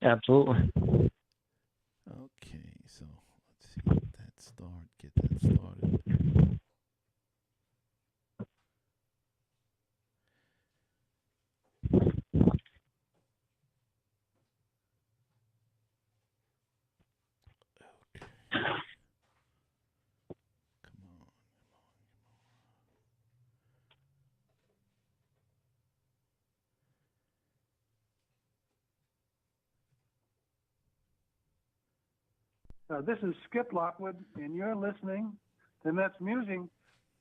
Absolutely. Okay, so let's see. Get that started. Okay, come on. This is Skip Lockwood, and you're listening to MetsMusing.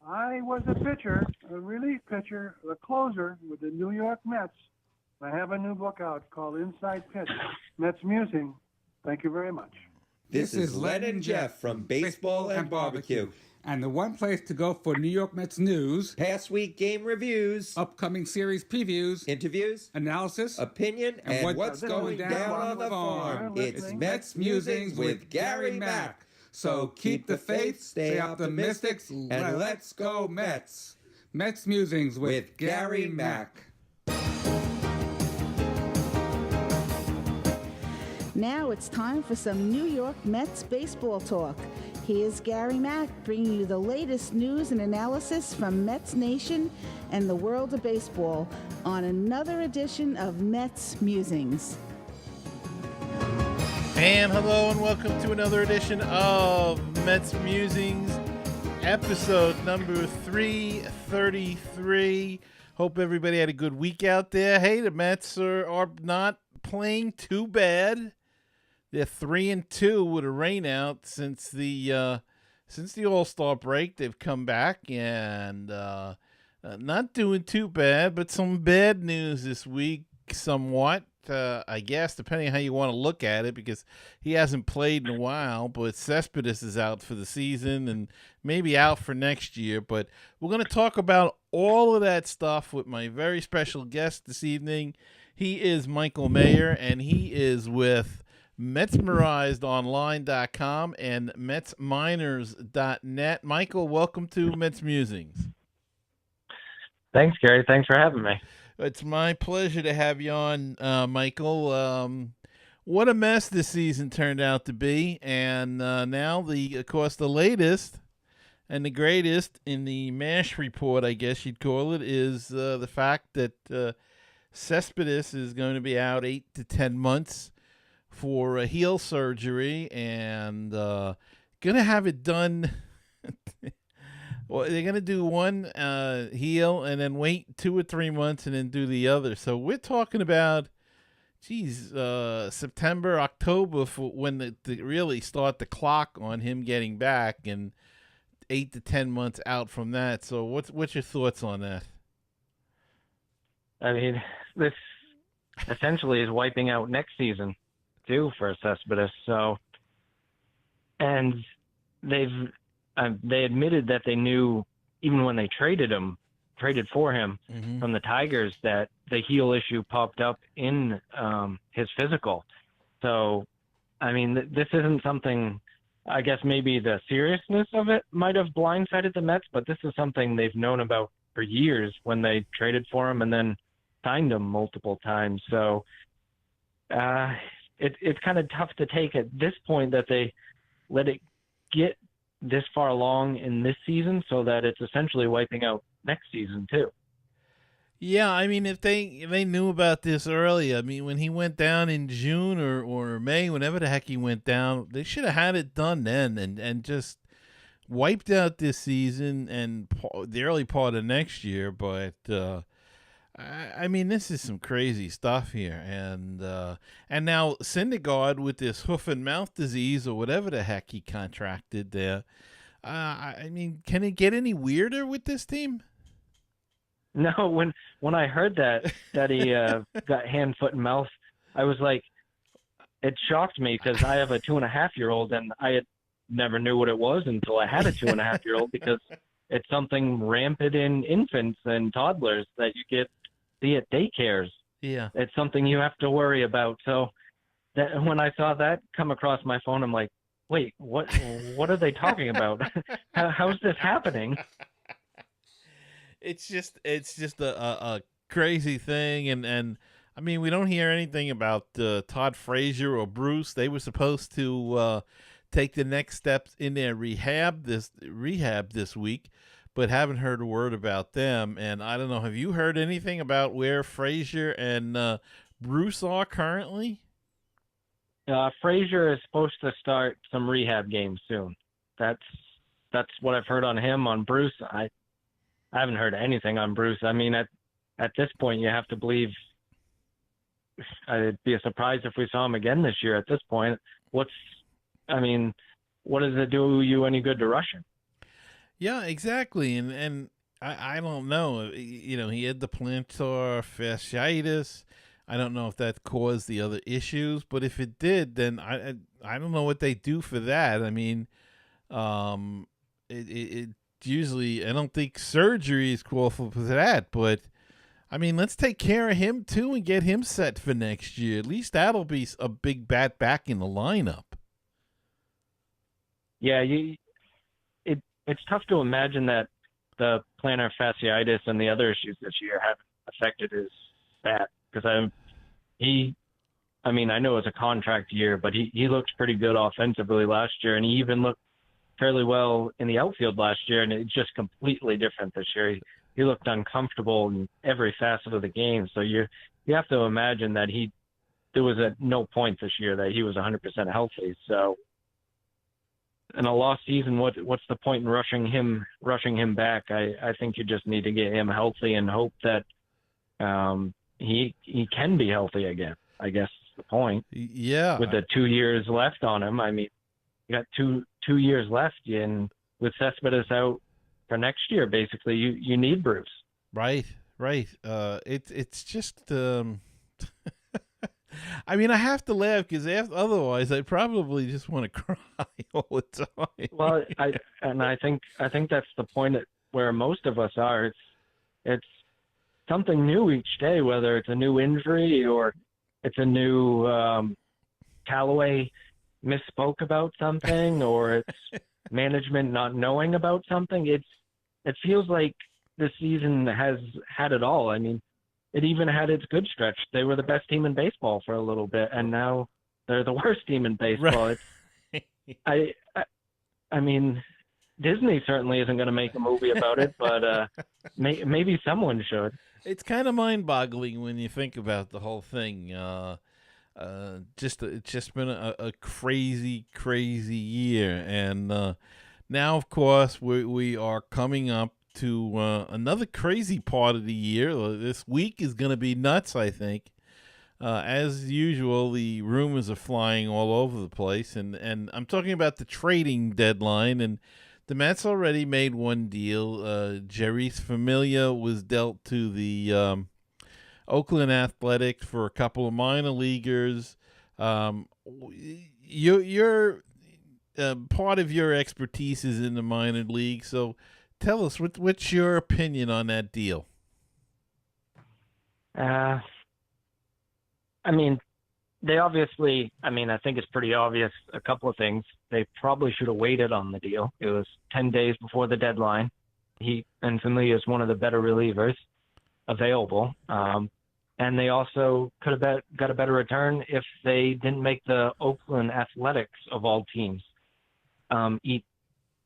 I was a pitcher, a relief pitcher, a closer with the New York Mets. I have a new book out called Inside Pitch, MetsMusing. Thank you very much. This is Len and Jeff from Baseball and Barbecue. And the one place to go for New York Mets news, Past week game reviews, upcoming series previews, interviews, analysis, opinion, and what's going down on the farm. It's Mets Musings with Gary Mack. So keep the faith, stay optimistic, and let's go Mets. Mets Musings with Gary Mack. Now it's time for some New York Mets baseball talk. Here's Gary Mack bringing you the latest news and analysis from Mets Nation and the world of baseball on another edition of Mets Musings. And hello and welcome to another edition of Mets Musings, episode number 333. Hope everybody had a good week out there. Hey, the Mets are not playing too bad. They're 3-2 with a rain out since the All-Star break. They've come back and not doing too bad, but some bad news this week, somewhat. I guess, depending on how you want to look at it, because he hasn't played in a while. But Cespedes is out for the season and maybe out for next year. But we're going to talk about all of that stuff with my very special guest this evening. He is Michael Mayer, and he is with MetsMerizedOnline.com and MetsMinors.net. Michael, welcome to Mets Musings. Thanks, Gary. Thanks for having me. It's my pleasure to have you on, Michael. What a mess this season turned out to be, and now of course, the latest and the greatest in the MASH report, I guess you'd call it, is the fact that Cespedes is going to be out 8 to 10 months for a heel surgery, and going to have it done. Well, they're going to do one heel and then wait 2 or 3 months and then do the other. So we're talking about, September, October for when they really start the clock on him getting back, and 8 to 10 months out from that. So what's your thoughts on that? I mean, this essentially is wiping out next season, too, for Cespedes. So, and they admitted that they knew, even when they traded for him from the Tigers, that the heel issue popped up in his physical. So, I mean, this isn't something, I guess maybe the seriousness of it might have blindsided the Mets, but this is something they've known about for years when they traded for him and then signed him multiple times. So it's kind of tough to take at this point that they let it get this far along in this season, so that it's essentially wiping out next season too. Yeah, I mean, if they knew about this early, I mean, when he went down in June or May, whenever the heck he went down, they should have had it done then and just wiped out this season and the early part of next year. But I mean, this is some crazy stuff here, and now Syndergaard with this hoof and mouth disease or whatever the heck he contracted there. I mean, can it get any weirder with this team? No, when I heard that he got hand, foot, and mouth, I was like, it shocked me because I have a 2.5-year-old, and I had never knew what it was until I had a 2.5-year-old, because it's something rampant in infants and toddlers that you get see at daycares. Yeah, it's something you have to worry about. So that when I saw that come across my phone, I'm like, wait, what are they talking about? How's this happening? It's just a crazy thing, and I mean, we don't hear anything about Todd Frazier or Bruce. They were supposed to take the next steps in their rehab this week, but haven't heard a word about them. And I don't know, have you heard anything about where Frazier and Bruce are currently? Frazier is supposed to start some rehab games soon. That's what I've heard on him. On Bruce, I haven't heard anything on Bruce. I mean, at this point, you have to believe. I'd be surprised if we saw him again this year. At this point, what does it do you any good to rush him? Yeah, exactly. And I don't know. You know, he had the plantar fasciitis. I don't know if that caused the other issues, but if it did, then I don't know what they do for that. I mean, it usually, I don't think surgery is qualified for that, but I mean, let's take care of him too and get him set for next year. At least that'll be a big bat back in the lineup. Yeah, it's tough to imagine that the plantar fasciitis and the other issues this year haven't affected his bat, because I know it's a contract year, but he looked pretty good offensively last year, and he even looked fairly well in the outfield last year, and it's just completely different this year. He looked uncomfortable in every facet of the game. So you have to imagine that there was at no point this year that he was 100% healthy. So in a lost season, what's the point in rushing him back? I think you just need to get him healthy and hope that he can be healthy again. I guess is the point. Yeah. With the 2 years left on him, I mean, you got two years left, and with Cespedes out for next year, basically, you need Bruce. Right. It's just. I mean, I have to laugh because otherwise, I probably just want to cry all the time. Well, I think that's the point where most of us are. It's something new each day, whether it's a new injury or it's a new Callaway misspoke about something, or it's management not knowing about something. It feels like this season has had it all. I mean, it even had its good stretch. They were the best team in baseball for a little bit, and now they're the worst team in baseball. Right. I mean, Disney certainly isn't going to make a movie about it, but maybe someone should. It's kind of mind-boggling when you think about the whole thing. It's just been a crazy, crazy year, and now, of course, we are coming up to another crazy part of the year. This week is going to be nuts, I think. As usual, the rumors are flying all over the place, and I'm talking about the trading deadline, and the Mets already made one deal. Jeurys Familia was dealt to the Oakland Athletics for a couple of minor leaguers. You're part of your expertise is in the minor league, so tell us, what's your opinion on that deal? I mean, they obviously, I think it's pretty obvious a couple of things. They probably should have waited on the deal. It was 10 days before the deadline. And Familia is one of the better relievers available. And they also could have got a better return if they didn't make the Oakland Athletics, of all teams, eat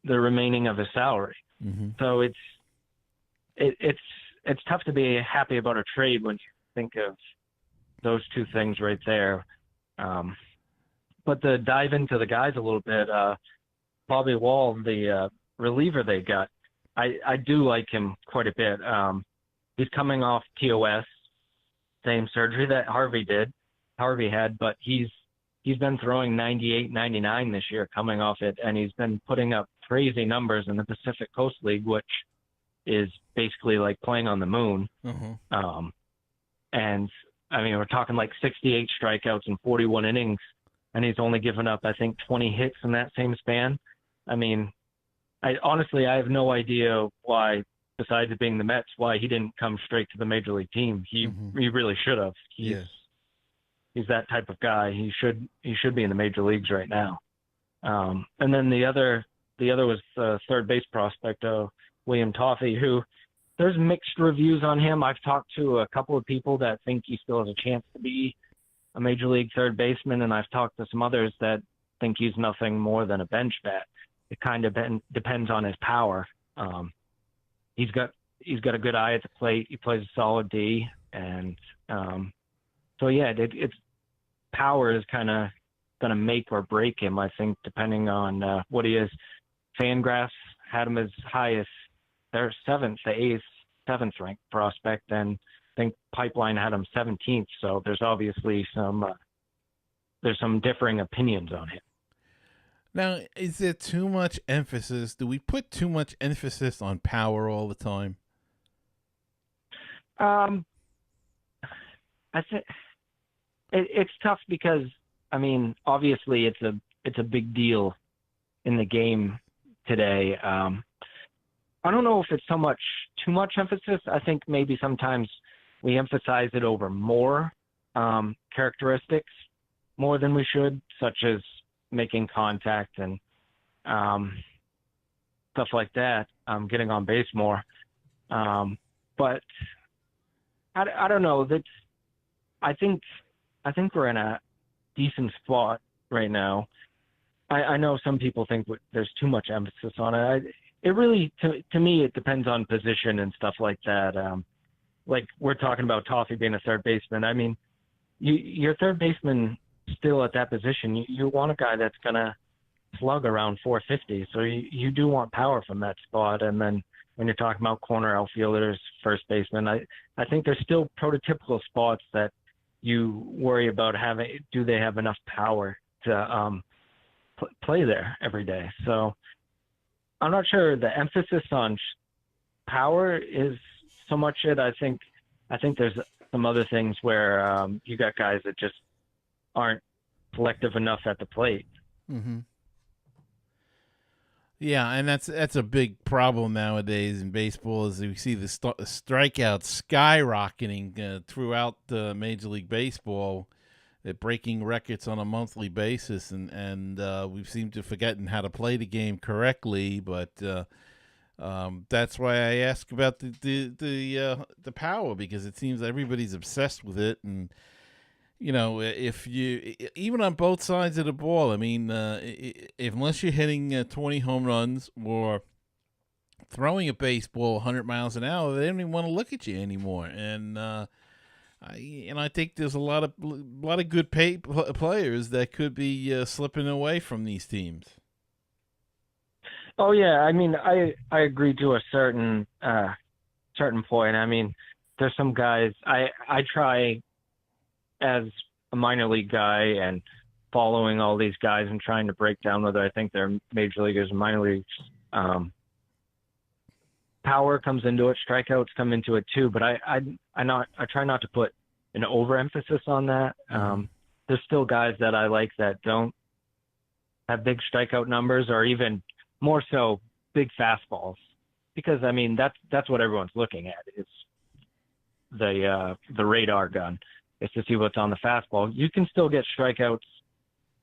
the remaining of his salary. Mm-hmm. So it's tough to be happy about a trade when you think of those two things right there. But to dive into the guys a little bit, Bobby Wall, the reliever they got, I do like him quite a bit. He's coming off TOS, same surgery that Harvey had, but he's been throwing 98, 99 this year coming off it, and he's been putting up crazy numbers in the Pacific Coast League, which is basically like playing on the moon. Mm-hmm. And I mean, we're talking like 68 strikeouts in 41 innings, and he's only given up, I think, 20 hits in that same span. I mean, I have no idea why, besides it being the Mets, why he didn't come straight to the major league team. He really should have. He's that type of guy. He should be in the major leagues right now. And then the other was third base prospect, William Toffee, who there's mixed reviews on him. I've talked to a couple of people that think he still has a chance to be a major league third baseman, and I've talked to some others that think he's nothing more than a bench bat. It kind of depends on his power. He's got a good eye at the plate. He plays a solid D, and so yeah, it's power is kind of going to make or break him, I think, depending on what he is. Fangraphs had him as high as their seventh ranked prospect, and I think Pipeline had him 17th. So there's obviously some differing opinions on him. Now, is there too much emphasis? Do we put too much emphasis on power all the time? I think it's tough because, I mean, obviously it's a big deal in the game today. I don't know if it's too much emphasis. I think maybe sometimes we emphasize it over more characteristics more than we should, such as making contact and stuff like that, getting on base more. But I don't know. I think we're in a decent spot right now. I know some people think there's too much emphasis on it. It really, to me, it depends on position and stuff like that. Like we're talking about Toffee being a third baseman. I mean, your third baseman still at that position, you want a guy that's going to slug around 450. So you do want power from that spot. And then when you're talking about corner outfielders, first baseman, I think there's still prototypical spots that you worry about do they have enough power to play there every day. So I'm not sure the emphasis on power is so much it. I think there's some other things where you got guys that just aren't selective enough at the plate. Mm-hmm. Yeah, and that's a big problem nowadays in baseball. Is we see the strikeouts skyrocketing throughout Major League Baseball. They're breaking records on a monthly basis, and we seem to forgotten how to play the game correctly. But that's why I ask about the power, because it seems everybody's obsessed with it. And you know, if you even on both sides of the ball, I mean, unless you're hitting 20 home runs or throwing a baseball 100 miles an hour, they don't even want to look at you anymore. And I think there's a lot of good players that could be slipping away from these teams. Oh yeah, I mean, I agree to a certain point. I mean, there's some guys I try as a minor league guy and following all these guys and trying to break down whether I think they're major leaguers or minor leagues. Power comes into it, strikeouts come into it too, but I try not to put an overemphasis on that. There's still guys that I like that don't have big strikeout numbers, or even more so big fastballs, because I mean that's what everyone's looking at, is the radar gun, is to see what's on the fastball. You can still get strikeouts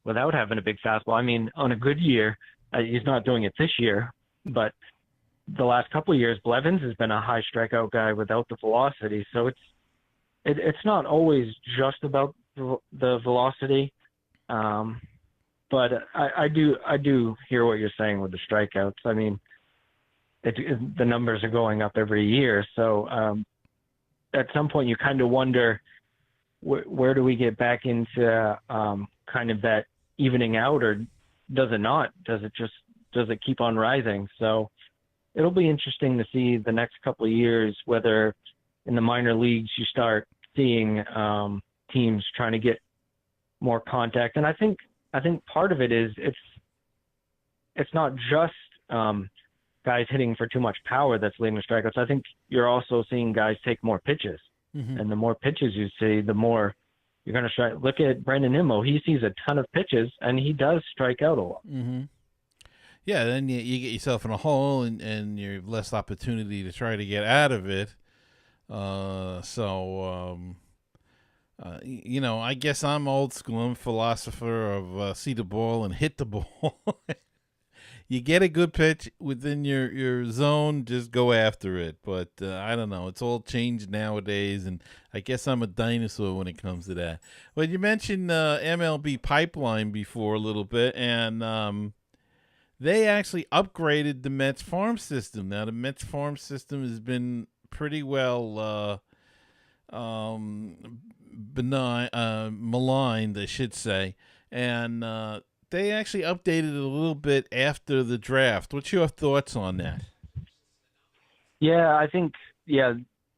without having a big fastball. I mean, on a good year, he's not doing it this year, but the last couple of years, Blevins has been a high strikeout guy without the velocity. So it's not always just about the velocity. But I do hear what you're saying with the strikeouts. I mean, the numbers are going up every year. So at some point you kind of wonder, where do we get back into kind of that evening out, or does it not? Does it keep on rising? So it'll be interesting to see the next couple of years whether in the minor leagues you start seeing teams trying to get more contact. And I think part of it is it's not just guys hitting for too much power that's leading to strikeouts. I think you're also seeing guys take more pitches. Mm-hmm. And the more pitches you see, the more you're going to strike. Look at Brandon Nimmo. He sees a ton of pitches, and he does strike out a lot. Mm-hmm. Yeah, then you get yourself in a hole, and you have less opportunity to try to get out of it. You know, I guess I'm old school. I'm a philosopher of see the ball and hit the ball. you get a good pitch within your zone, just go after it. But I don't know. It's all changed nowadays, and I guess I'm a dinosaur when it comes to that. Well, you mentioned MLB Pipeline before a little bit, and they actually upgraded the Mets farm system. Now, the Mets farm system has been pretty well maligned, I should say. And they actually updated it a little bit after the draft. What's your thoughts on that? Yeah, I think,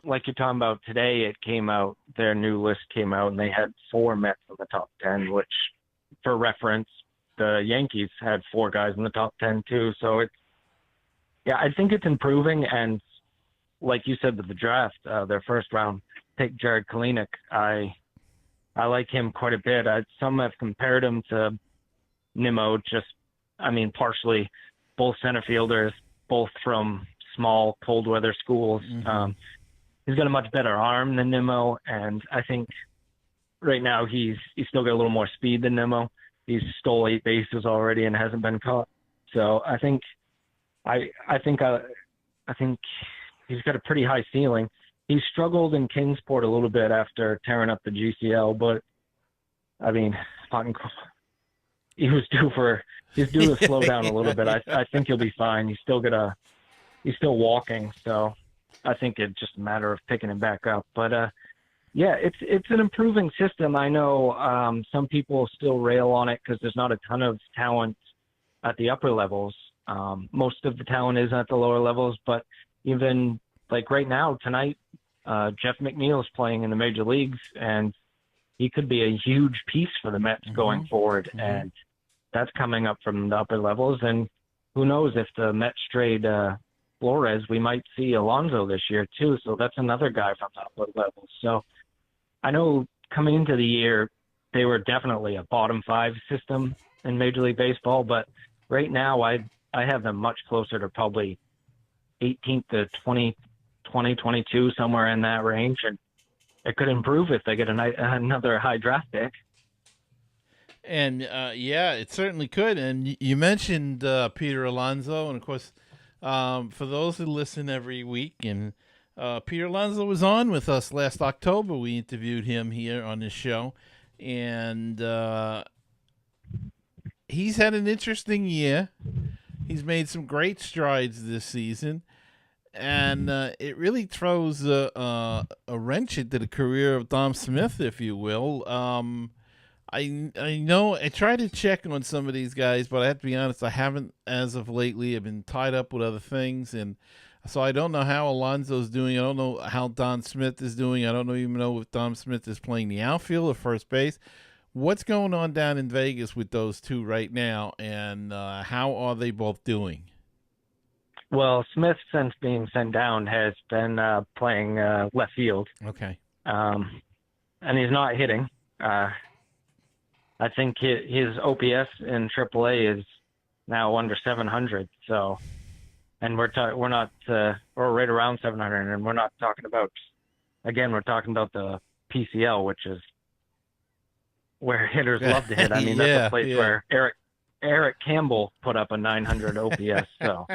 like you're talking about today, it came out, their new list came out, and they had 4 Mets in the top 10, which, for reference, the Yankees had 4 guys in the top 10 too. So I think it's improving. And like you said with the draft, their first round pick, Jared Kalenic, I like him quite a bit. Some have compared him to Nimmo, partially both center fielders, both from small cold weather schools. Mm-hmm. He's got a much better arm than Nimmo, and I think right now he's still got a little more speed than Nimmo. He's stole 8 bases already and hasn't been caught. So I think he's got a pretty high ceiling. He struggled in Kingsport a little bit after tearing up the GCL, but I mean, he's due to slow down a little bit. I think he'll be fine. He's still walking, so I think it's just a matter of picking him back up. But it's an improving system. I know some people still rail on it because there's not a ton of talent at the upper levels. Most of the talent is at the lower levels, but even like right now, tonight, Jeff McNeil's playing in the major leagues, and he could be a huge piece for the Mets going forward. Mm-hmm. And that's coming up from the upper levels. And who knows, if the Mets trade Flores, we might see Alonso this year too. So that's another guy from the upper levels. So I know coming into the year, they were definitely a bottom 5 system in Major League Baseball, but right now I have them much closer to probably 18th to 22, somewhere in that range. And it could improve if they get another high draft pick. And, it certainly could. And you mentioned Peter Alonso. And, of course, for those who listen every week, and Peter Alonso was on with us last October. We interviewed him here on this show. And he's had an interesting year. He's made some great strides this season. And it really throws a wrench into the career of Dom Smith, if you will. I know I try to check on some of these guys, but I have to be honest, I haven't as of lately. I've been tied up with other things, and so I don't know how Alonso's doing. I don't know how Dom Smith is doing. I don't even know if Dom Smith is playing the outfield or first base. What's going on down in Vegas with those two right now, and how are they both doing? Well, Smith, since being sent down, has been playing left field. Okay. And he's not hitting. I think his OPS in AAA is now under 700. So, and we're right around 700, and we're not talking about. Again, we're talking about the PCL, which is where hitters love to hit. I mean, that's a place where Eric Campbell put up a 900 OPS. So,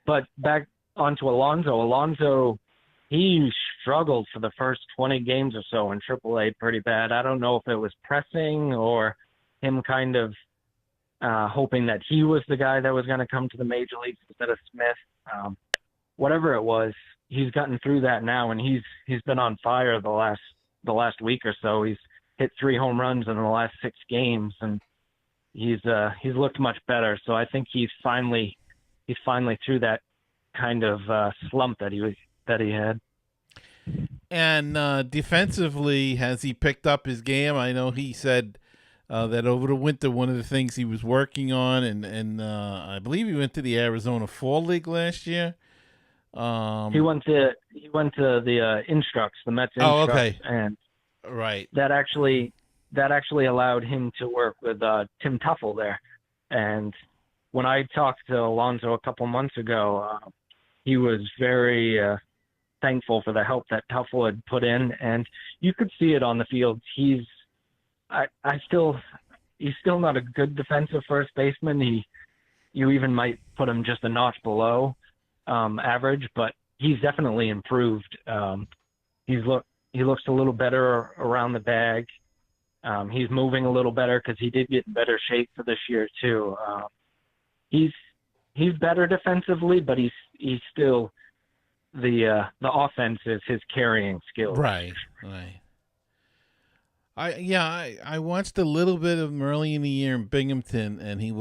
but back onto Alonso. Alonso, he struggled for the first 20 games or so in AAA pretty bad. I don't know if it was pressing or him kind of hoping that he was the guy that was going to come to the major leagues instead of Smith. Whatever it was, he's gotten through that now, and he's been on fire the last week or so. He's hit 3 home runs in the last 6 games, and he's looked much better. So I think he's finally through that kind of slump that he had. And defensively, has he picked up his game? I know he said that over the winter, one of the things he was working on, and I believe he went to the Arizona Fall League last year. He went to the Instructs, the Mets Instructs, okay. And right. That actually allowed him to work with Tim Tuffle there. And when I talked to Alonso a couple months ago, he was very thankful for the help that Tuffle had put in, and you could see it on the field. he's still not a good defensive first baseman. You even might put him just a notch below average, but he's definitely improved. He looks a little better around the bag. He's moving a little better because he did get in better shape for this year too. He's better defensively, but he's still the offense is his carrying skills. Right. I watched a little bit of him early in the year in Binghamton, and he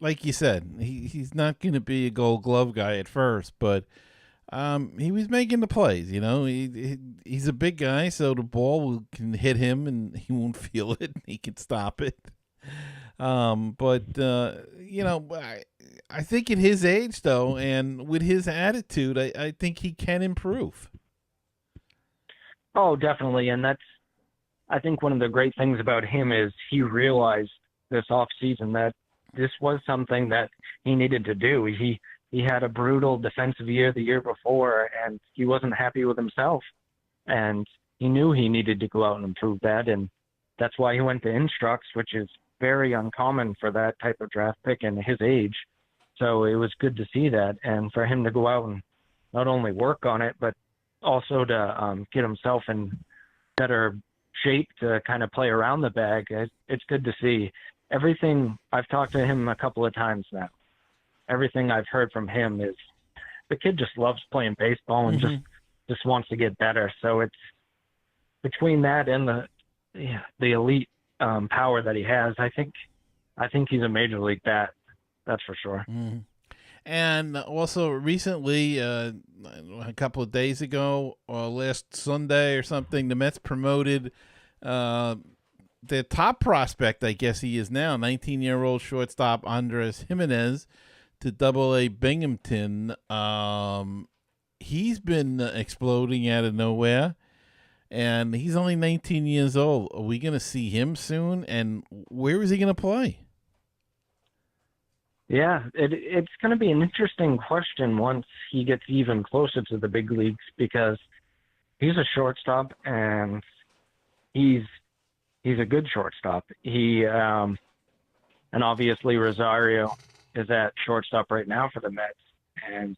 like you said, he's not going to be a Gold Glove guy at first, but he was making the plays. He's a big guy, so the ball can hit him, and he won't feel it. He can stop it. I think at his age, though, and with his attitude, I think he can improve. Oh, definitely, and I think one of the great things about him is he realized this offseason that this was something that he needed to do. He had a brutal defensive year the year before, and he wasn't happy with himself. And he knew he needed to go out and improve that, and that's why he went to Instructs, which is very uncommon for that type of draft pick and his age. So it was good to see that, and for him to go out and not only work on it, but also to get himself in better shape to kind of play around the bag. It's good to see. Everything, I've talked to him a couple of times now. Everything I've heard from him is the kid just loves playing baseball and just wants to get better. So it's between that and the elite power that he has. I think he's a major league bat. That's for sure. Mm-hmm. And also recently, a couple of days ago, or last Sunday or something, the Mets promoted their top prospect, I guess he is now, 19-year-old shortstop Andres Jimenez, to Double-A Binghamton. He's been exploding out of nowhere, and he's only 19 years old. Are we going to see him soon, and where is he going to play? Yeah, it's going to be an interesting question once he gets even closer to the big leagues, because he's a shortstop and he's a good shortstop. And obviously Rosario is at shortstop right now for the Mets, and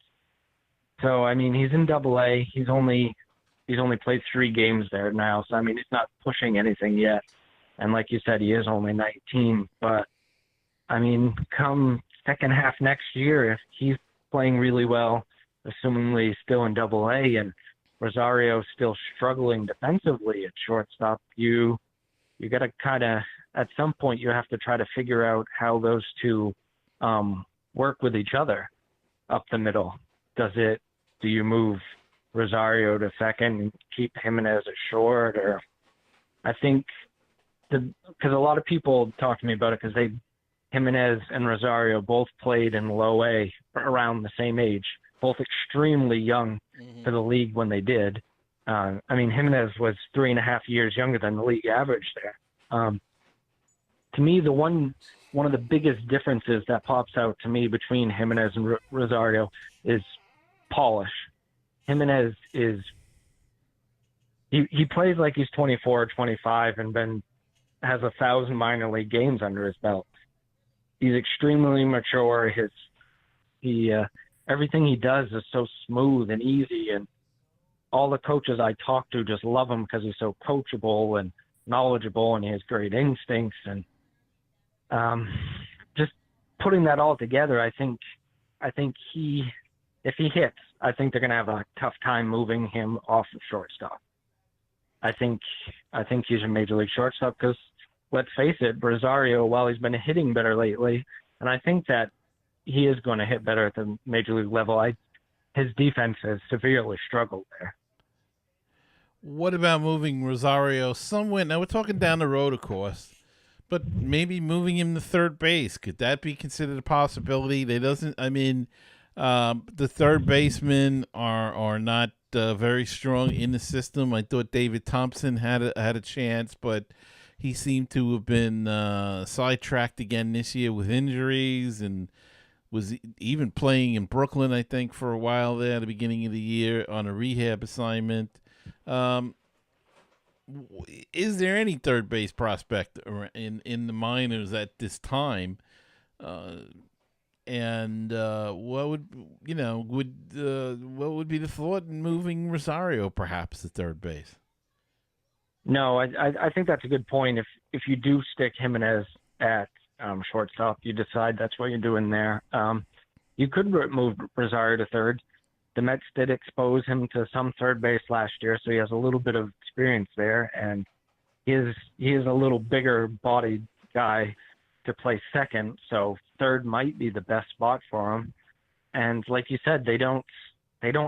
so I mean he's in Double-A. He's only played 3 games there now, so I mean he's not pushing anything yet. And like you said, he is only 19, but I mean come second half next year, if he's playing really well, assumingly still in Double-A, and Rosario's still struggling defensively at shortstop, you got to kind of, at some point, you have to try to figure out how those two work with each other up the middle. Do you move Rosario to second and keep Jimenez at short? Or I think, because a lot of people talk to me about it, because Jimenez and Rosario both played in low A around the same age, both extremely young for the league when they did. I mean, Jimenez was 3.5 years younger than the league average there. To me, one of the biggest differences that pops out to me between Jimenez and Rosario is polish. Jimenez he plays like he's 24 or 25 and has 1,000 minor league games under his belt. He's extremely mature. Everything he does is so smooth and easy, and all the coaches I talk to just love him because he's so coachable and knowledgeable, and he has great instincts. And just putting that all together, I think if he hits, I think they're going to have a tough time moving him off the shortstop. I think he's a major league shortstop because, let's face it, Rosario, while he's been hitting better lately, and I think that he is going to hit better at the major league level, his defense has severely struggled there. What about moving Rosario somewhere? Now, we're talking down the road, of course, but maybe moving him to third base. Could that be considered a possibility? The third basemen are not very strong in the system. I thought David Thompson had a chance, but he seemed to have been sidetracked again this year with injuries, and was even playing in Brooklyn, I think, for a while there at the beginning of the year on a rehab assignment. is there any third base prospect in the minors at this time? And what would what would be the thought in moving Rosario perhaps to third base? No, I think that's a good point. If you do stick Jimenez at shortstop, you decide that's what you're doing there. You could move Rosario to third. The Mets did expose him to some third base last year, so he has a little bit of experience there, and he is a little bigger bodied guy to play second, so third might be the best spot for him. And like you said, they don't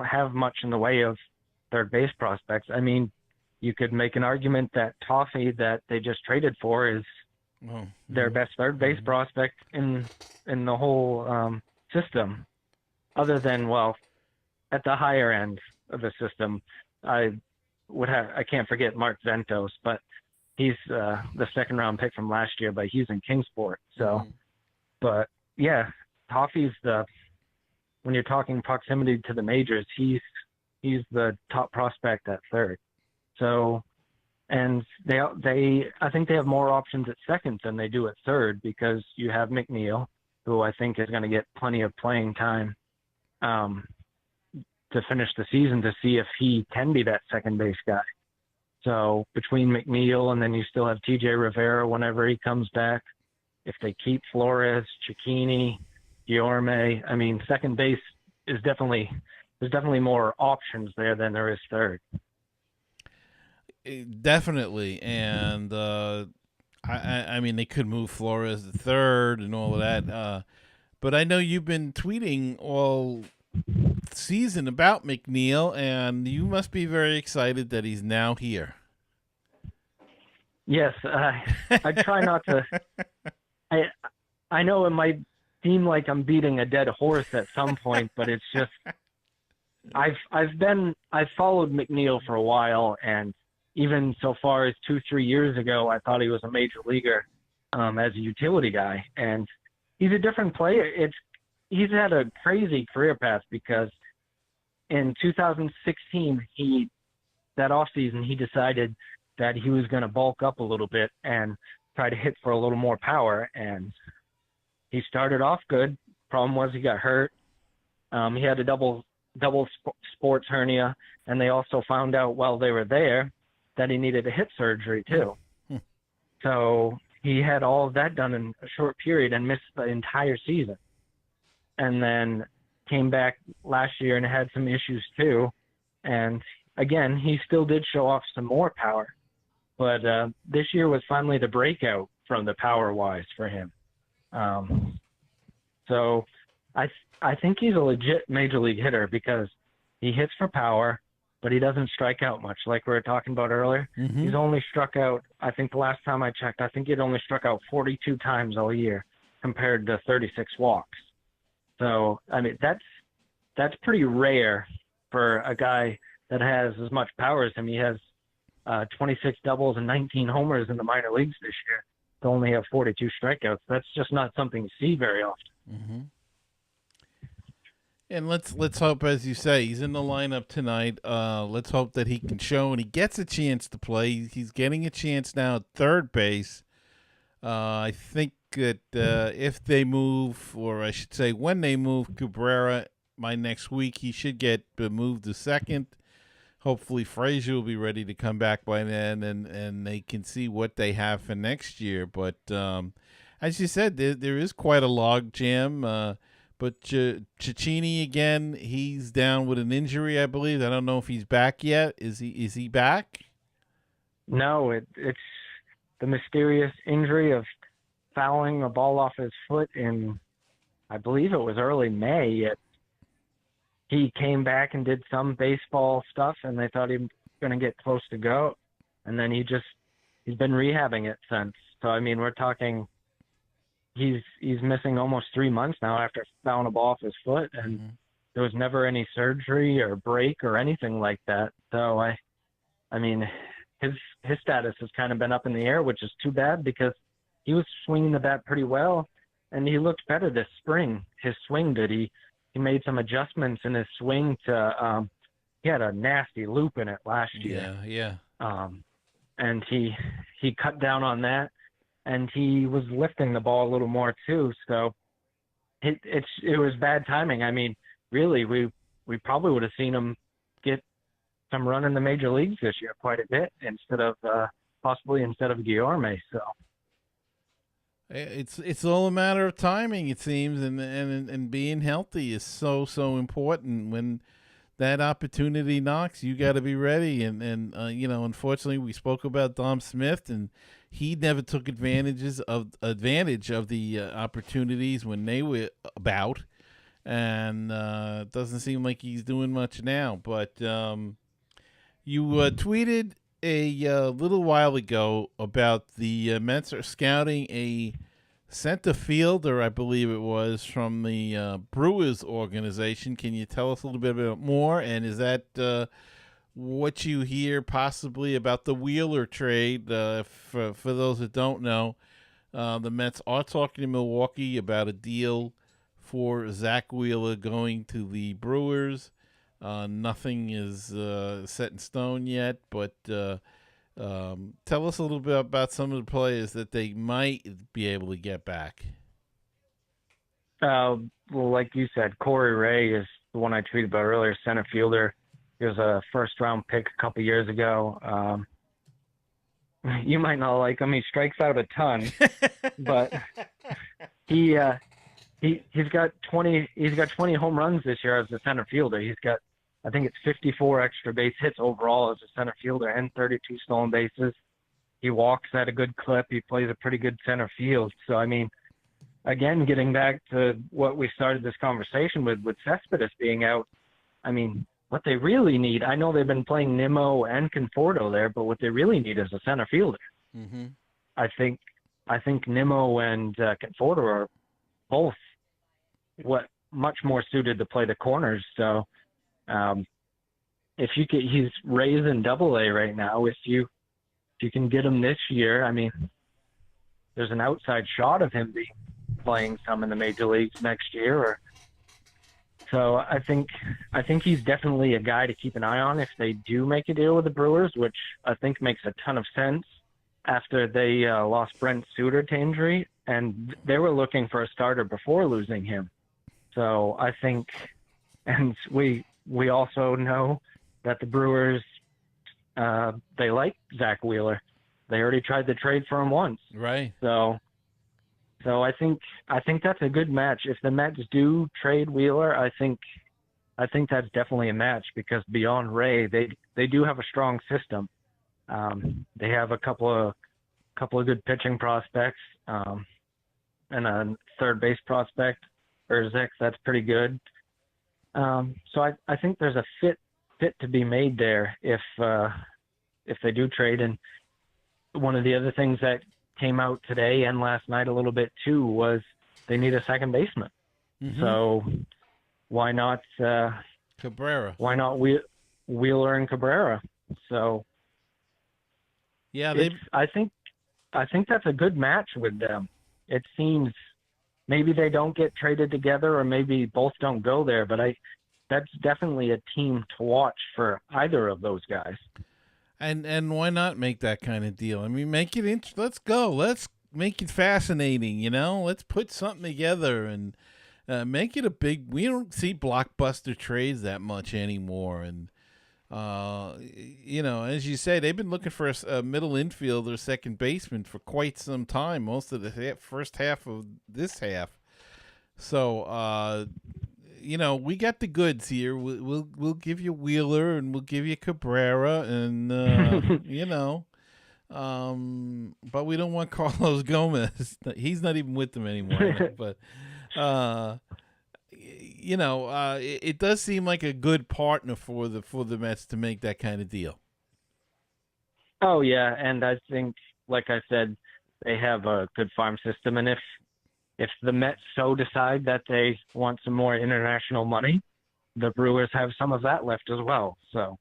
have much in the way of third base prospects. I mean, you could make an argument that Toffee that they just traded for is their best third base prospect in the whole system, other than, well, at the higher end of the system, I can't forget Mark Ventos, but he's the second round pick from last year, but he's in Kingsport. So, but yeah, Toffee's when you're talking proximity to the majors, he's the top prospect at third. So, and I think they have more options at second than they do at third, because you have McNeil, who I think is going to get plenty of playing time to finish the season, to see if he can be that second base guy. So between McNeil and then you still have TJ Rivera whenever he comes back. If they keep Flores, Cicchini, Guillorme, I mean, second base is there's definitely more options there than there is third. Definitely, and I mean, they could move Flores to third and all of that. But I know you've been tweeting all season about McNeil, and you must be very excited that he's now here. Yes, I try not to. I know it might seem like I'm beating a dead horse at some point, but it's just I've followed McNeil for a while, and even so far as 2-3 years ago, I thought he was a major leaguer as a utility guy, and he's a different player. He's had a crazy career path, because in 2016, that offseason, he decided that he was going to bulk up a little bit and try to hit for a little more power. And he started off good. Problem was he got hurt. He had a double sports hernia, and they also found out while they were there that he needed a hip surgery too. So he had all of that done in a short period and missed the entire season. And then came back last year and had some issues too. And again, he still did show off some more power. But this year was finally the breakout from the power-wise for him. So I think he's a legit major league hitter, because he hits for power, but he doesn't strike out much, like we were talking about earlier. Mm-hmm. He's only struck out, I think the last time I checked, I think he'd only struck out 42 times all year compared to 36 walks. So, I mean, that's pretty rare for a guy that has as much power as him. He has 26 doubles and 19 homers in the minor leagues this year to only have 42 strikeouts. That's just not something you see very often. Mm-hmm. And let's hope, as you say, he's in the lineup tonight. Let's hope that he can show and he gets a chance to play. He's getting a chance now at third base. I think that if they move, or I should say when they move Cabrera by next week, he should get moved to second. Hopefully Frazier will be ready to come back by then, and they can see what they have for next year. But as you said, there is quite a log jam. But Cicchini, again, he's down with an injury, I believe. I don't know if he's back yet. Is he back? No, it's the mysterious injury of fouling a ball off his foot in, I believe it was early May. He came back and did some baseball stuff, and they thought he was going to get close to go. And then he's been rehabbing it since. So, I mean, we're talking he's missing almost 3 months now after fouling a ball off his foot, and there was never any surgery or break or anything like that. So, I mean, his status has kind of been up in the air, which is too bad, because he was swinging the bat pretty well, and he looked better this spring. His swing did. He made some adjustments in his swing to he had a nasty loop in it last year. Yeah. and he cut down on that, and he was lifting the ball a little more too. So it was bad timing. I mean, really, we probably would have seen him get some run in the major leagues this year quite a bit instead of Guillorme. So it's all a matter of timing, it seems, and being healthy is so important. When that opportunity knocks, you got to be ready. And unfortunately, we spoke about Dom Smith, and he never took advantage of the opportunities when they were about. And it doesn't seem like he's doing much now. But you tweeted a little while ago about the Mets are scouting a center fielder, I believe it was, from the Brewers organization. Can you tell us a little bit about more? And is that what you hear possibly about the Wheeler trade? For those that don't know, the Mets are talking to Milwaukee about a deal for Zach Wheeler going to the Brewers. Nothing is set in stone yet, but tell us a little bit about some of the players that they might be able to get back. Well, like you said, Corey Ray is the one I tweeted about earlier, center fielder. He was a first-round pick a couple years ago. You might not like him. He strikes out a ton, but he's got 20 home runs this year as a center fielder. He's got, I think it's 54 extra base hits overall as a center fielder and 32 stolen bases. He walks at a good clip. He plays a pretty good center field. So, I mean, again, getting back to what we started this conversation with Cespedes being out, I mean, what they really need, I know they've been playing Nimmo and Conforto there, but what they really need is a center fielder. Mm-hmm. I think Nimmo and Conforto are both much more suited to play the corners. So, if you could, he's raised in Double-A right now. If you can get him this year, I mean, there's an outside shot of him playing some in the major leagues next year. So I think he's definitely a guy to keep an eye on if they do make a deal with the Brewers, which I think makes a ton of sense after they lost Brent Suter to injury, and they were looking for a starter before losing him. So I think, and we also know that the Brewers, they like Zach Wheeler. They already tried to trade for him once. Right. So I think that's a good match. If the Mets do trade Wheeler, I think that's definitely a match because beyond Ray, they do have a strong system. They have a couple of good pitching prospects, and a third base prospect, Urzik, that's pretty good. So I think there's a fit to be made there if they do trade. And one of the other things that came out today and last night a little bit too was they need a second baseman. Mm-hmm. So why not Cabrera? Why not Wheeler and Cabrera? So yeah, I think that's a good match with them. It seems maybe they don't get traded together or maybe both don't go there, but that's definitely a team to watch for either of those guys. And why not make that kind of deal? I mean, make it let's go. Let's make it fascinating, Let's put something together and make it a big. We don't see blockbuster trades that much anymore. And, as you say, they've been looking for a middle infielder, second baseman for quite some time, most of the first half of this half. So, we got the goods here. We'll give you Wheeler and we'll give you Cabrera and but we don't want Carlos Gomez. He's not even with them anymore. But it does seem like a good partner for the Mets to make that kind of deal. Oh yeah, and I think, like I said, they have a good farm system, and if the Mets so decide that they want some more international money, the Brewers have some of that left as well. So,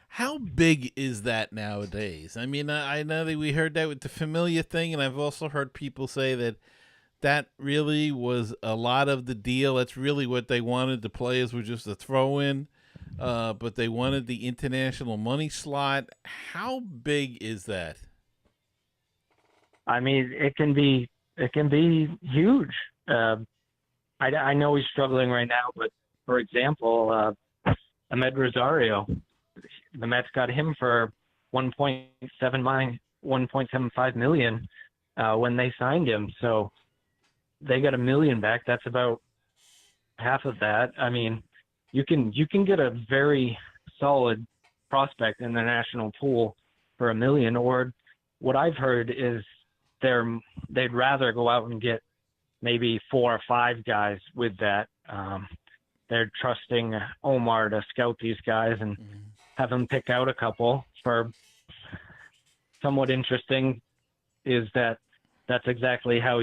how big is that nowadays? I mean, I know that we heard that with the Familia thing, and I've also heard people say that really was a lot of the deal. That's really what they wanted. The players were just a throw-in. but they wanted the international money slot. How big is that? I mean, it can be huge. I know he's struggling right now, but for example, Ahmed Rosario, the Mets got him for 1.75 million when they signed him. So they got $1 million back. That's about half of that. I mean, you can get a very solid prospect in the national pool for $1 million. Or what I've heard is they'd rather go out and get maybe 4 or 5 guys with that. They're trusting Omar to scout these guys and have him pick out a couple. For somewhat interesting is that's exactly how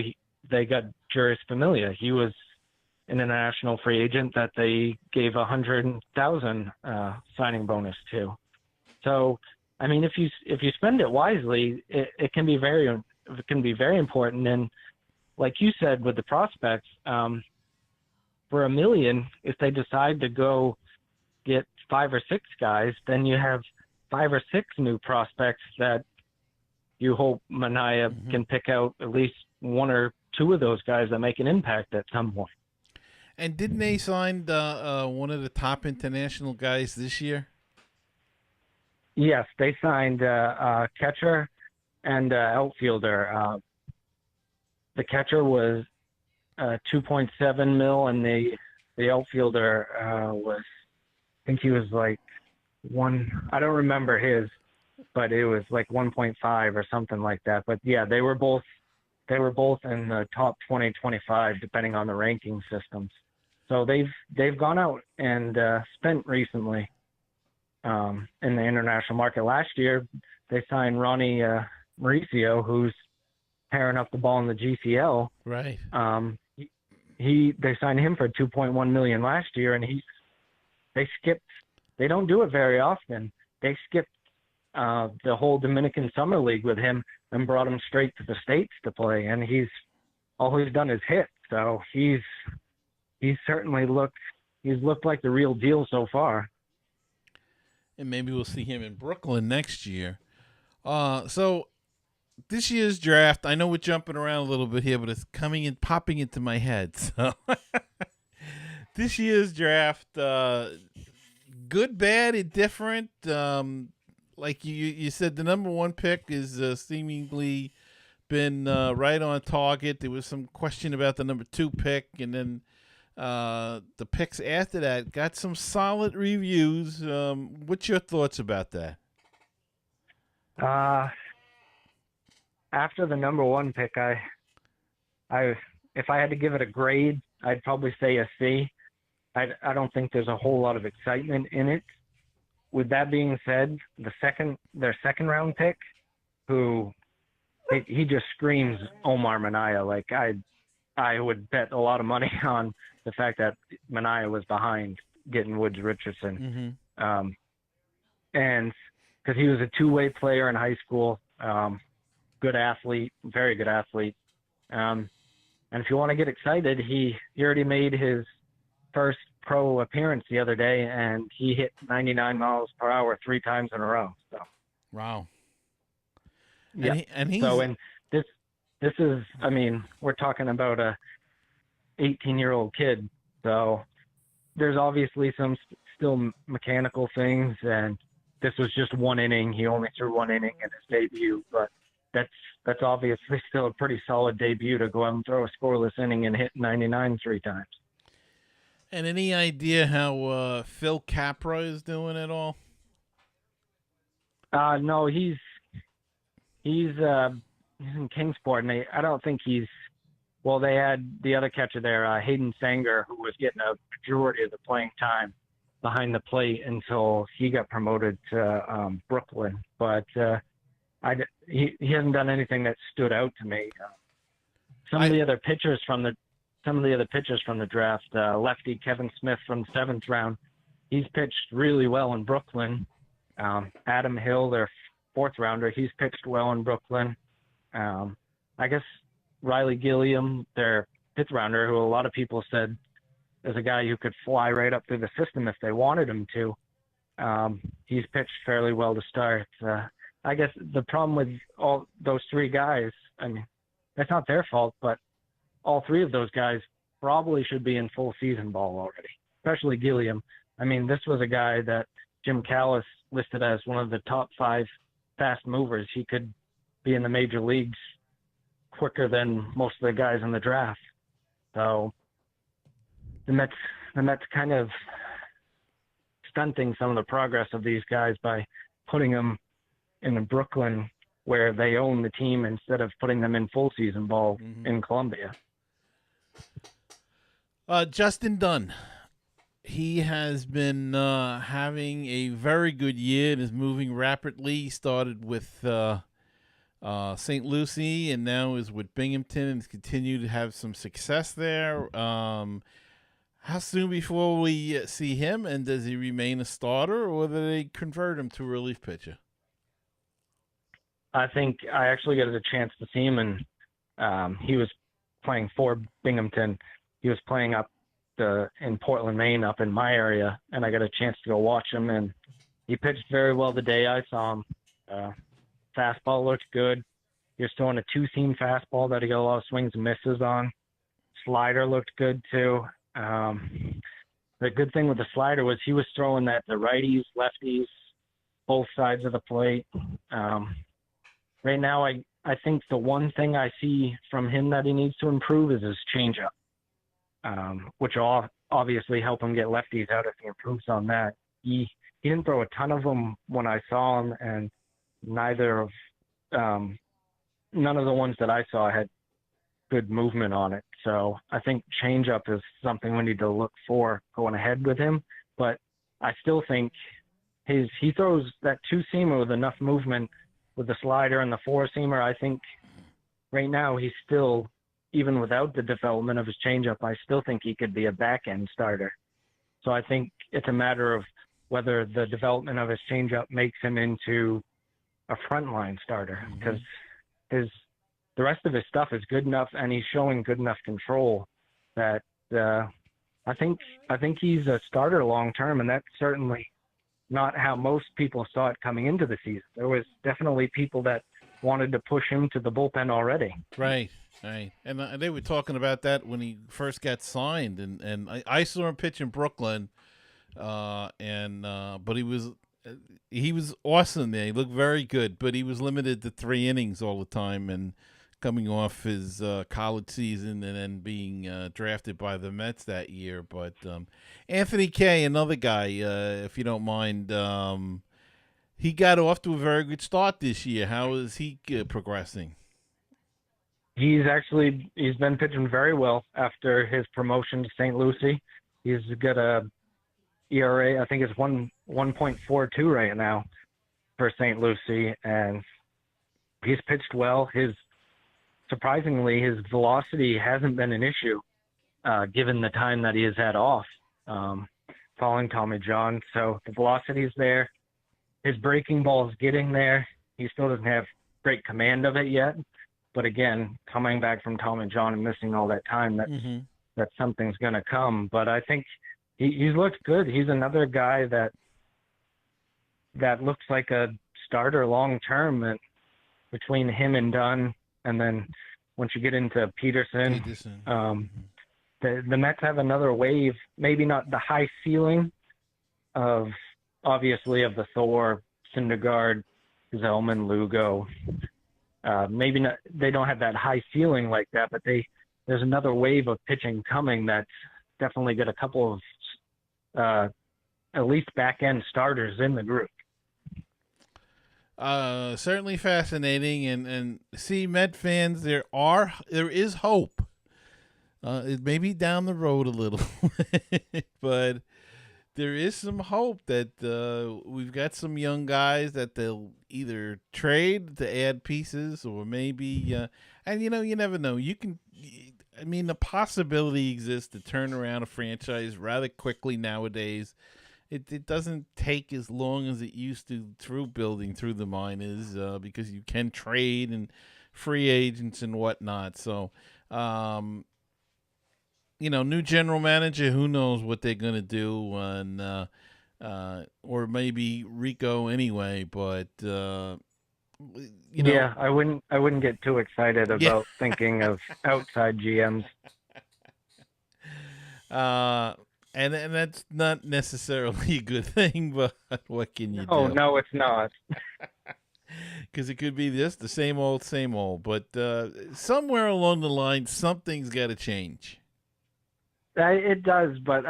they got Juris Familia. He was an international free agent that they gave $100,000 signing bonus to. So, I mean, if you spend it wisely, it can be very important. And like you said with the prospects, for $1 million, if they decide to go get 5 or 6 guys, then you have 5 or 6 new prospects that you hope Mania can pick out at least 1 or 2 of those guys that make an impact at some point. And didn't they sign one of the top international guys this year? Yes, they signed a catcher and outfielder. The catcher was 2.7 mil, and the outfielder was, I think he was like 1. I don't remember his, but it was like 1.5 or something like that. But yeah, they were both in the top 20, 25, depending on the ranking systems. So they've gone out and spent recently in the international market. Last year, they signed Ronnie Mauricio, who's tearing up the ball in the GCL. Right. They signed him for $2.1 million last year, and they don't do it very often. They skipped the whole Dominican Summer League with him and brought him straight to the States to play, and all he's done is hit. So he's certainly looked like the real deal so far. And maybe we'll see him in Brooklyn next year. So this year's draft, I know we're jumping around a little bit here, but it's popping into my head. So this year's draft, good, bad, indifferent. Like you said, the number 1 pick is seemingly been right on target. There was some question about the number 2 pick, and then the picks after that got some solid reviews. What's your thoughts about that? After the number 1 pick, if I had to give it a grade, I'd probably say a C. I don't think there's a whole lot of excitement in it. With that being said, their second round pick, he just screams Omar Minaya. Like I would bet a lot of money on the fact that Minaya was behind getting Woods Richardson. And because he was a 2-way player in high school, good athlete, very good athlete. And if you want to get excited, he already made his first pro appearance the other day, and he hit 99 miles per hour 3 times in a row. So, wow. Yeah. And this is, I mean, we're talking about a 18-year-old kid. So there's obviously some still mechanical things, and this was just 1 inning. He only threw 1 inning in his debut, but that's obviously still a pretty solid debut to go out and throw a scoreless inning and hit 99 3 times. And any idea how Phil Capra is doing at all? No, he's in Kingsport, and I don't think he's. Well, they had the other catcher there, Hayden Sanger, who was getting a majority of the playing time behind the plate until he got promoted to Brooklyn. But he hasn't done anything that stood out to me. Some of the other pitchers from the draft, lefty Kevin Smith from the 7th round, he's pitched really well in Brooklyn. Adam Hill, their 4th rounder, he's pitched well in Brooklyn. I guess Riley Gilliam, their 5th rounder, who a lot of people said is a guy who could fly right up through the system if they wanted him to. He's pitched fairly well to start. I guess the problem with all those three guys, I mean, that's not their fault, but all three of those guys probably should be in full season ball already, especially Gilliam. I mean, this was a guy that Jim Callis listed as one of the top 5 fast movers. He could be in the major leagues quicker than most of the guys in the draft. So the Mets kind of stunting some of the progress of these guys by putting them in Brooklyn where they own the team instead of putting them in full season ball in Columbia. Justin Dunn. He has been having a very good year and is moving rapidly. He started with St. Lucie and now is with Binghamton and has continued to have some success there. How soon before we see him, and does he remain a starter, or do they convert him to a relief pitcher? I think I actually got a chance to see him, and he was playing for Binghamton. He was playing up in Portland, Maine, up in my area, and I got a chance to go watch him, and he pitched very well the day I saw him. Fastball looked good. He was throwing a 2-seam fastball that he got a lot of swings and misses on. Slider looked good too. The good thing with the slider was he was throwing that to righties, lefties, both sides of the plate. Right now, I think the one thing I see from him that he needs to improve is his changeup, which will obviously help him get lefties out if he improves on that. He didn't throw a ton of them when I saw him, and none of the ones that I saw had good movement on it. So I think changeup is something we need to look for going ahead with him. But I still think he throws that 2-seamer with enough movement with the slider and the 4-seamer. I think right now he's still, even without the development of his changeup, I still think he could be a back-end starter. So I think it's a matter of whether the development of his changeup makes him into a frontline starter, because the rest of his stuff is good enough, and he's showing good enough control that I think he's a starter long term, and that's certainly not how most people saw it coming into the season. There was definitely people that wanted to push him to the bullpen already. Right. And they were talking about that when he first got signed, and I saw him pitch in Brooklyn, but he was awesome there. He looked very good, but he was limited to 3 innings all the time, and coming off his college season and then being drafted by the Mets that year. But Anthony Kay, another guy, if you don't mind, he got off to a very good start this year. How is he progressing? He's been pitching very well after his promotion to St. Lucie. He's got a ERA, I think it's 1.42 right now for St. Lucie, and he's pitched well. Surprisingly, his velocity hasn't been an issue, given the time that he has had off following Tommy John. So the velocity is there. His breaking ball is getting there. He still doesn't have great command of it yet. But again, coming back from Tommy John and missing all that time, that something's going to come. But I think he's looked good. He's another guy that looks like a starter long term. And between him and Dunn, and then once you get into Peterson. The Mets have another wave, maybe not the high ceiling of the Thor, Syndergaard, Zellman, Lugo. Maybe not, they don't have that high ceiling like that, but there's another wave of pitching coming that's definitely got a couple of at least back-end starters in the group. Certainly fascinating, and see, Met fans, there is hope. It may be down the road a little, but there is some hope that we've got some young guys that they'll either trade to add pieces, or maybe, and you never know. The possibility exists to turn around a franchise rather quickly nowadays. It doesn't take as long as it used to through building through the minors, because you can trade and free agents and whatnot. So, new general manager, who knows what they're going to do. And or maybe Rico anyway. But Yeah, I wouldn't get too excited about thinking of outside GMs. And that's not necessarily a good thing, but what can you do? Oh, no, it's not. Because it could be just the same old, same old. But somewhere along the line, something's got to change. It does, but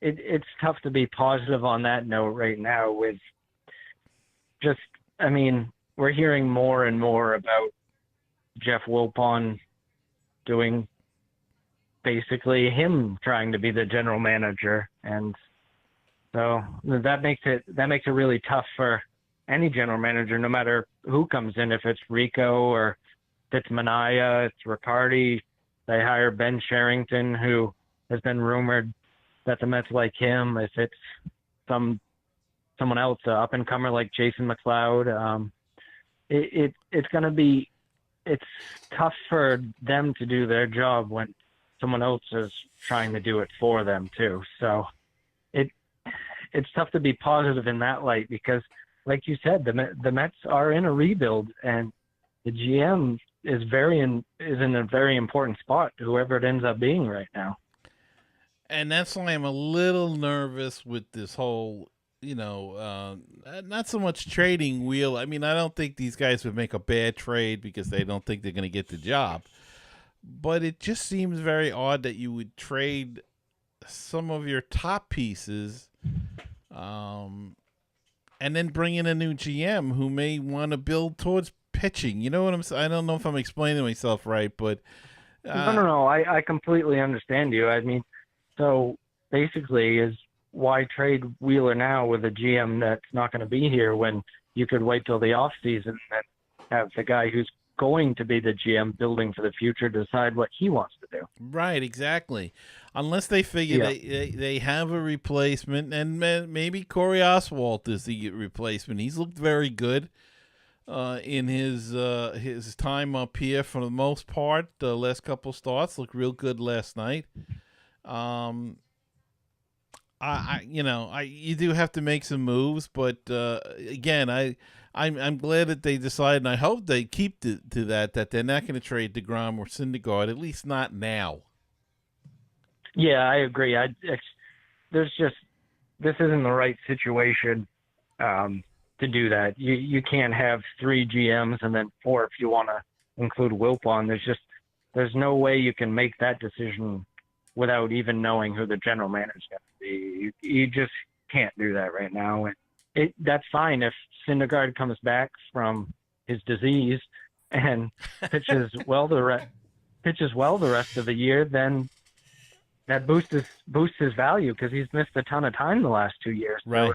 it's tough to be positive on that note right now with just, I mean, we're hearing more and more about Jeff Wilpon doing basically him trying to be the general manager. And so that makes it really tough for any general manager, no matter who comes in, if it's Rico or if it's Minaya, it's Riccardi. They hire Ben Sherrington, who has been rumored that the Mets like him. If it's someone else, up and comer like Jason McLeod, it's tough for them to do their job when someone else is trying to do it for them too. So it's tough to be positive in that light because, like you said, the Mets are in a rebuild, and the GM is in a very important spot, whoever it ends up being right now. And that's why I'm a little nervous with this whole, not so much trading wheel. I mean, I don't think these guys would make a bad trade because they don't think they're going to get the job. But it just seems very odd that you would trade some of your top pieces and then bring in a new GM who may want to build towards pitching. You know what I'm saying? I don't know if I'm explaining myself right, but... No. I completely understand you. I mean, so basically is why trade Wheeler now with a GM that's not going to be here when you could wait till the off season and have the guy who's going to be the GM building for the future decide what he wants to do. Right, exactly. Unless they figure they have a replacement, and maybe Corey Oswalt is the replacement. He's looked very good in his time up here for the most part. The last couple starts looked real good last night. You do have to make some moves, but again, I'm glad that they decided, and I hope they keep to that they're not going to trade DeGrom or Syndergaard, at least not now. Yeah, I agree. This isn't the right situation to do that. You can't have 3 GMs and then 4 if you want to include Wilpon. There's no way you can make that decision without even knowing who the general manager is going to be. You just can't do that right now. That's fine if Syndergaard comes back from his disease and pitches well the rest of the year, then that boosts his value because he's missed a ton of time the last 2 years. Right.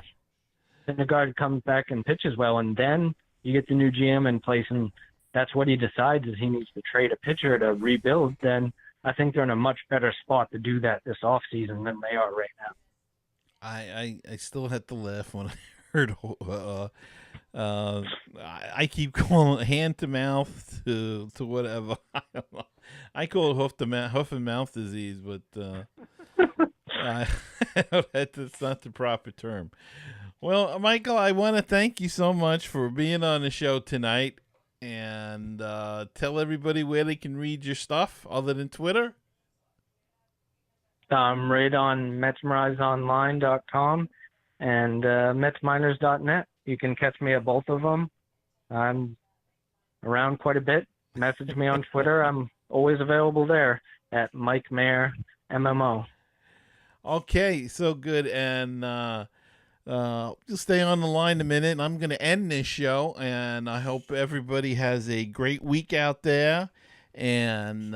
So if Syndergaard comes back and pitches well, and then you get the new GM in place, and that's what he decides is he needs to trade a pitcher to rebuild, then I think they're in a much better spot to do that this offseason than they are right now. I still had to laugh when I heard I keep calling it hand to mouth to whatever. I don't know. I call it hoof and mouth disease, but that's not the proper term. Well, Michael, I want to thank you so much for being on the show tonight, and tell everybody where they can read your stuff other than Twitter. Right on MetsMerizedOnline.com and MetsMinors.net. You can catch me at both of them. I'm around quite a bit. Message me on Twitter. I'm always available there at Mike Mayer MMO. Okay, so good. And just stay on the line a minute. I'm going to end this show, and I hope everybody has a great week out there. And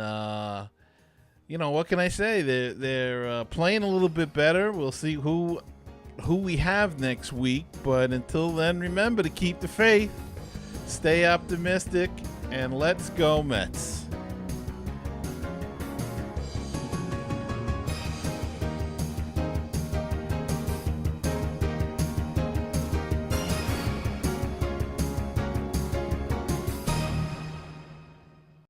what can I say? They're playing a little bit better. We'll see who we have next week. But until then, remember to keep the faith, stay optimistic, and let's go Mets.